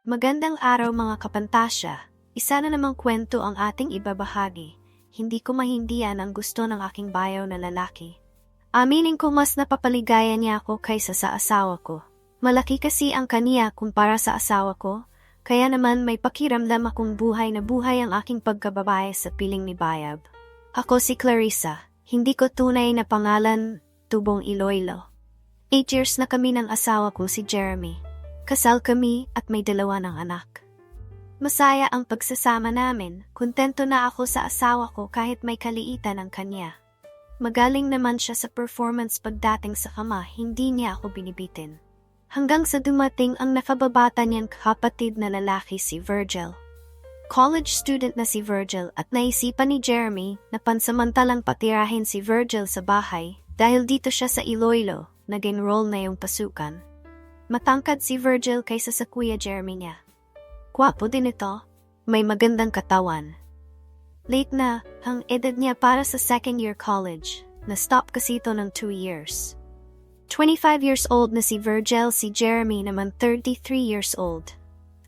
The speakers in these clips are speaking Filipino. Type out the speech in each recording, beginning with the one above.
Magandang araw mga kapantasya. Isa na namang kwento ang ating ibabahagi. Hindi ko mahindihan ang gusto ng aking bayaw na lalaki. Aminin ko mas napapaligaya niya ako kaysa sa asawa ko. Malaki kasi ang kaniya kumpara sa asawa ko, kaya naman may pakiramdam akong buhay na buhay ang aking pagkababae sa piling ni Bayab. Ako si Clarissa, hindi ko tunay na pangalan, Tubong Iloilo. 8 years na kami ng asawa ko si Jeremy. Kasal kami at may 2 ng anak. Masaya ang pagsasama namin, kontento na ako sa asawa ko kahit may kaliitan ang kanya. Magaling naman siya sa performance pagdating sa kama, hindi niya ako binibitin. Hanggang sa dumating ang nakababata niyang kapatid na lalaki si Virgil. College student na si Virgil at naisipan ni Jeremy na pansamantalang patirahin si Virgil sa bahay dahil dito siya sa Iloilo, nag-enroll na yung pasukan. Matangkad si Virgil kaysa sa kuya Jeremy niya. Gwapo din ito, may magandang katawan. Late na ang edad niya para sa second year college, na-stop kasi ito ng 2 years. 25 years old na si Virgil, si Jeremy naman 33 years old.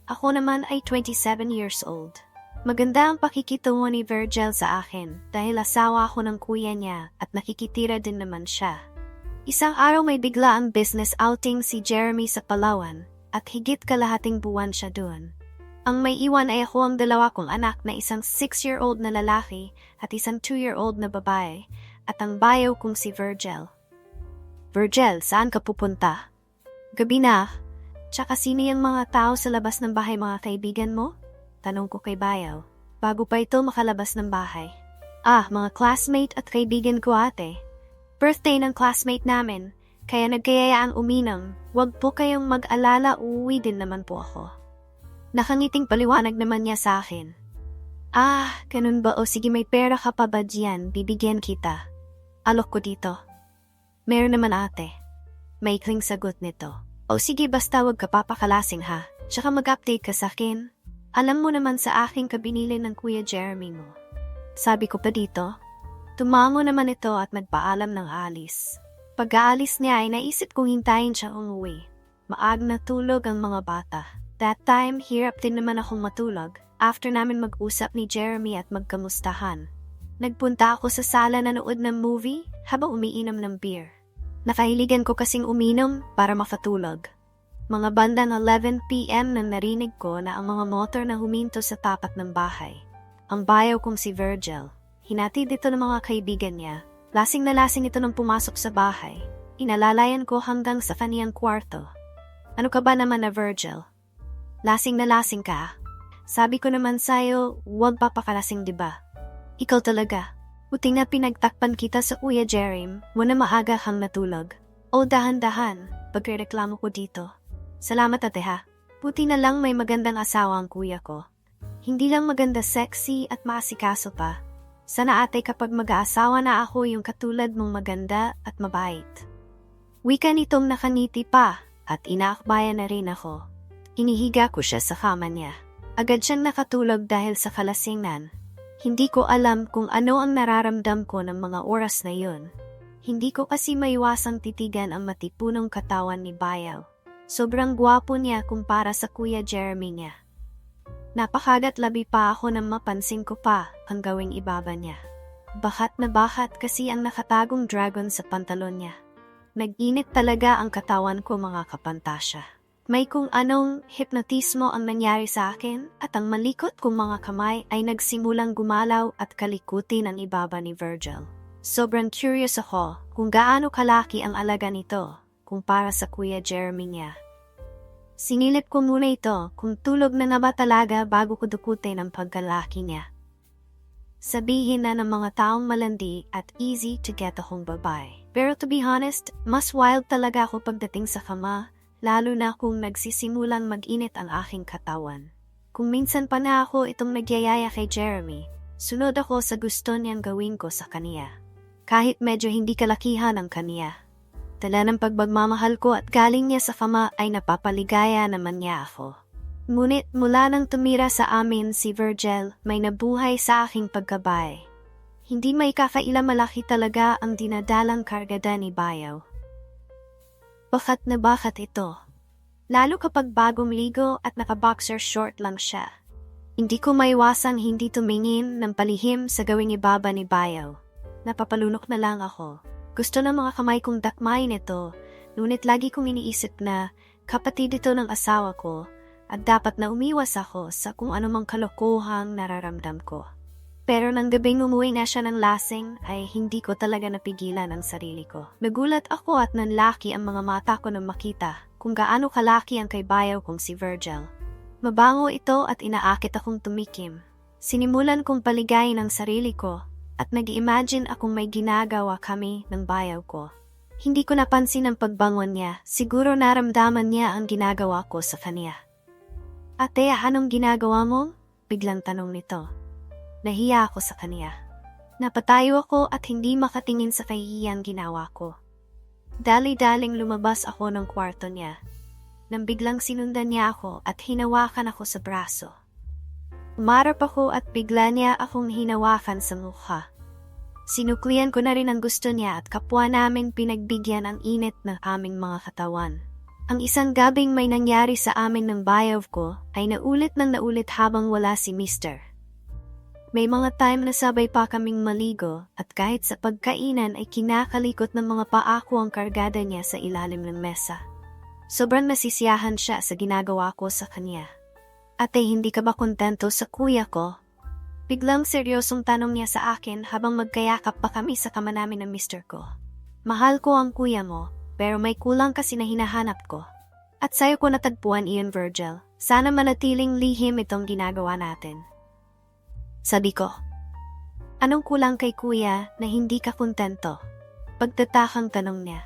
Ako naman ay 27 years old. Maganda ang pakikitungo ni Virgil sa akin dahil asawa ako ng kuya niya at nakikitira din naman siya. Isang araw may bigla ang business outing si Jeremy sa Palawan at higit kalahating buwan siya doon. Ang may iwan ay ako ang 2 kong anak na isang 6-year-old na lalaki at isang 2-year-old na babae at ang bayaw kong si Virgil. Virgil, saan ka pupunta? Gabi na. Tsaka sino yung mga tao sa labas ng bahay, mga kaibigan mo? Tanong ko kay bayaw, bago pa ito makalabas ng bahay. Mga classmate at kaibigan ko ate. Birthday ng classmate namin, kaya nagkayayaang uminom. Huwag po kayong mag-alala, uuwi din naman po ako. Nakangiting paliwanag naman niya sa akin. Ganun ba? O sige, may pera ka pa ba diyan? Bibigyan kita. Alok ko dito. Meron naman ate. Maikling sagot nito. O sige, basta wag ka papakalasing ha. Tsaka mag-update ka sa akin. Alam mo naman sa aking kabinili ng kuya Jeremy mo. Sabi ko pa dito. Tumango naman ito at nagpaalam ng alis. Pag-aalis niya ay naisip kong hintayin siya umuwi. Maag na tulog ang mga bata. That time, hirap din naman akong matulog after namin mag-usap ni Jeremy at magkamustahan. Nagpunta ako sa sala na nanood ng movie habang umiinom ng beer. Nakahiligan ko kasing uminom para makatulog. Mga bandang 11 PM nang narinig ko na ang mga motor na huminto sa tapat ng bahay. Ang bayaw kong si Virgil. Hinatid ito ng mga kaibigan niya. Lasing na lasing ito nang pumasok sa bahay. Inalalayan ko hanggang sa kaniyang kwarto. Ano ka ba naman na Virgil? Lasing na lasing ka? Sabi ko naman sa'yo, huwag papakalasing diba? Ikaw talaga. Buting na pinagtakpan kita sa kuya Jeremy, muna maaga kang natulog. O dahan-dahan, pagrereklamo ko dito. Salamat ate ha. Buti na lang may magandang asawa ang kuya ko. Hindi lang maganda, sexy at maasikaso pa. Sana ate kapag mag-aasawa na ako yung katulad mong maganda at mabait. Wika nitong nakangiti pa at inaakbayan na rin ako. Inihiga ko siya sa kama niya. Agad siyang nakatulog dahil sa kalasingan. Hindi ko alam kung ano ang nararamdam ko ng mga oras na yun. Hindi ko kasi maiwasang titigan ang matipunong katawan ni Bayaw. Sobrang gwapo niya kumpara sa kuya Jeremy niya. Napakagat labi pa ako nang mapansin ko pa ang gawing ibaba niya. Bahat na bahat kasi ang nakatagong dragon sa pantalon niya. Nag-init talaga ang katawan ko mga kapantasya. May kung anong hipnotismo ang nangyari sa akin at ang malikot kong mga kamay ay nagsimulang gumalaw at kalikutin ang ibaba ni Virgil. Sobrang curious ako kung gaano kalaki ang alaga nito kumpara sa kuya Jeremy niya. Sinilip ko muna ito kung tulog na nga ba talaga bago ko dukutin ang pagkalaki niya. Sabihin na ng mga taong malandi at easy to get akong babae. Pero to be honest, mas wild talaga ako pagdating sa kama, lalo na kung nagsisimulang mag-init ang aking katawan. Kung minsan pa na ako itong nagyayaya kay Jeremy, sunod ako sa gusto niyang gawin ko sa kaniya. Kahit medyo hindi kalakihan ang kaniya. Tala ng pagmamahal ko at galing niya sa kama ay napapaligaya naman niya ako. Ngunit mula nang tumira sa amin si Virgil, may nabuhay sa aking pagkabae. Hindi may kakaila malaki talaga ang dinadalang kargada ni Bayaw. Bakat na bakat ito. Lalo kapag bagong ligo at naka-boxer short lang siya. Hindi ko maiwasang hindi tumingin ng palihim sa gawing ibaba ni Bayaw. Napapalunok na lang ako. Gusto ng mga kamay kong dakmain ito, ngunit lagi kong iniisip na kapatid ito ng asawa ko at dapat na umiwas ako sa kung anumang kalokohang nararamdam ko. Pero nang gabing umuwi na siya ng lasing ay hindi ko talaga napigilan ang sarili ko. Nagulat ako at nanlaki ang mga mata ko nang makita kung gaano kalaki ang kay Bayaw kong si Virgil. Mabango ito at inaakit akong tumikim. Sinimulan kong paligayin ang sarili ko at nag-imagine akong may ginagawa kami ng Bayaw ko. Hindi ko napansin ang pagbangon niya, siguro naramdaman niya ang ginagawa ko sa kanya. Ate, anong ginagawa mo? Biglang tanong nito. Nahiya ako sa kanya. Napatayo ako at hindi makatingin sa kahihiyang ginawa ko. Dali-daling lumabas ako ng kwarto niya. Nang biglang sinundan niya ako at hinawakan ako sa braso. Umarap ako at bigla niya akong hinawakan sa mukha. Sinuklian ko na rin ang gusto niya at kapwa namin pinagbigyan ang init ng aming mga katawan. Ang isang gabing may nangyari sa amin ng Bayaw ko ay naulit habang wala si Mr. May mga time na sabay pa kaming maligo at kahit sa pagkainan ay kinakalikot ng mga paa ko ang kargada niya sa ilalim ng mesa. Sobrang nasisiyahan siya sa ginagawa ko sa kanya. Ate, hindi ka ba kontento sa kuya ko? Biglang seryosong tanong niya sa akin habang magkayakap pa kami sa kama namin ng Mr. ko. Mahal ko ang kuya mo. Pero may kulang kasi na hinahanap ko. At sa'yo ko natagpuan iyon, Virgil. Sana manatiling lihim itong ginagawa natin. Sabi ko, anong kulang kay kuya na hindi ka kontento? Pagtatakang tanong niya.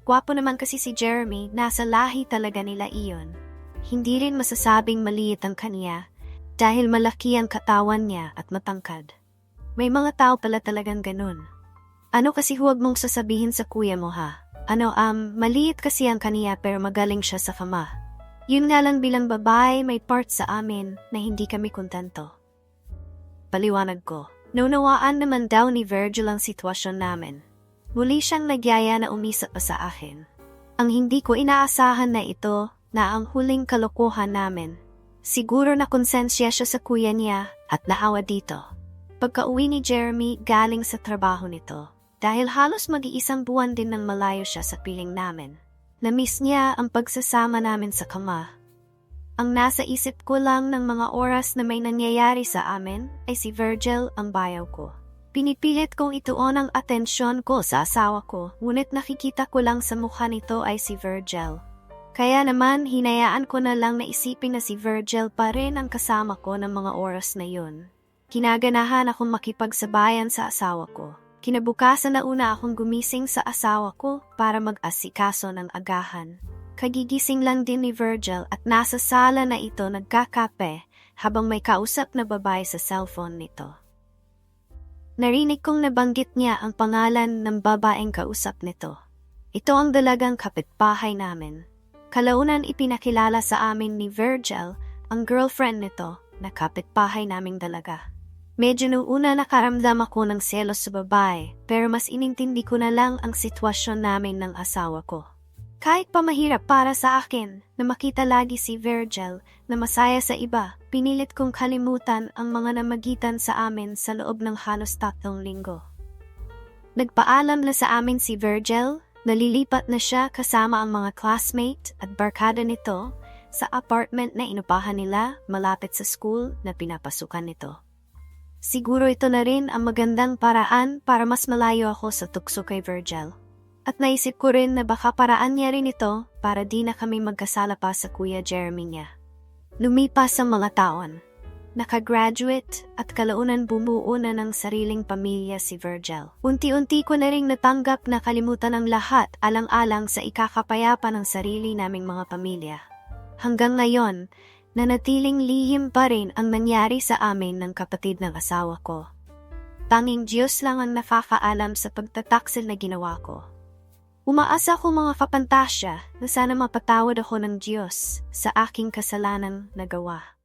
Gwapo naman kasi si Jeremy, nasa lahi talaga nila iyon. Hindi rin masasabing maliit ang kanya dahil malaki ang katawan niya at matangkad. May mga tao pala talagang ganun. Ano kasi huwag mong sasabihin sa kuya mo ha? Maliit kasi ang kaniya pero magaling siya sa kama. Yun nga lang bilang babae may part sa amin na hindi kami kontento. Paliwanag ko. Naunawaan naman daw ni Virgil ang sitwasyon namin. Muli siyang nagyaya na umisap pa sa akin. Ang hindi ko inaasahan na ito na ang huling kalokohan namin. Siguro na konsensya siya sa kuya niya at naawa dito. Pagka-uwi ni Jeremy galing sa trabaho nito. Dahil halos mag-iisang buwan din nang malayo siya sa piling namin. Na-miss niya ang pagsasama namin sa kama. Ang nasa isip ko lang ng mga oras na may nangyayari sa amin ay si Virgil ang Bayaw ko. Pinipilit kong ituon ang atensyon ko sa asawa ko, ngunit nakikita ko lang sa mukha nito ay si Virgil. Kaya naman hinayaan ko na lang na isipin na si Virgil pa rin ang kasama ko ng mga oras na yun. Kinaganahan akong makipagsabayan sa asawa ko. Kinabukasan na una akong gumising sa asawa ko para mag-asikaso ng agahan. Kagigising lang din ni Virgil at nasa sala na ito nagkakape habang may kausap na babae sa cellphone nito. Narinig kong nabanggit niya ang pangalan ng babaeng kausap nito. Ito ang dalagang kapitbahay namin. Kalaunan ipinakilala sa amin ni Virgil ang girlfriend nito na kapitbahay naming dalaga. Medyo nung una nakaramdam ako ng selos sa babae, pero mas inintindi ko na lang ang sitwasyon namin ng asawa ko. Kahit pa mahirap para sa akin na makita lagi si Virgil na masaya sa iba, pinilit kong kalimutan ang mga namagitan sa amin sa loob ng halos 3 linggo. Nagpaalam na sa amin si Virgil, nalilipat na siya kasama ang mga classmate at barkada nito sa apartment na inupahan nila malapit sa school na pinapasukan nito. Siguro ito na rin ang magandang paraan para mas malayo ako sa tukso kay Virgil. At naisip ko rin na baka paraan niya rin ito para di na kami magkasala pa sa kuya Jeremy niya. Lumipas ang mga taon. Nakagraduate at kalaunan bumuo na ng sariling pamilya si Virgil. Unti-unti ko na rin natanggap na kalimutan ang lahat alang-alang sa ikakapayapa ng sarili naming mga pamilya. Hanggang ngayon, nanatiling lihim pa rin ang nangyari sa amin ng kapatid ng asawa ko. Tanging Diyos lang ang nakakaalam sa pagtataksil na ginawa ko. Umaasa ko mga kapantasya na sana mapatawad ako ng Diyos sa aking kasalanang nagawa.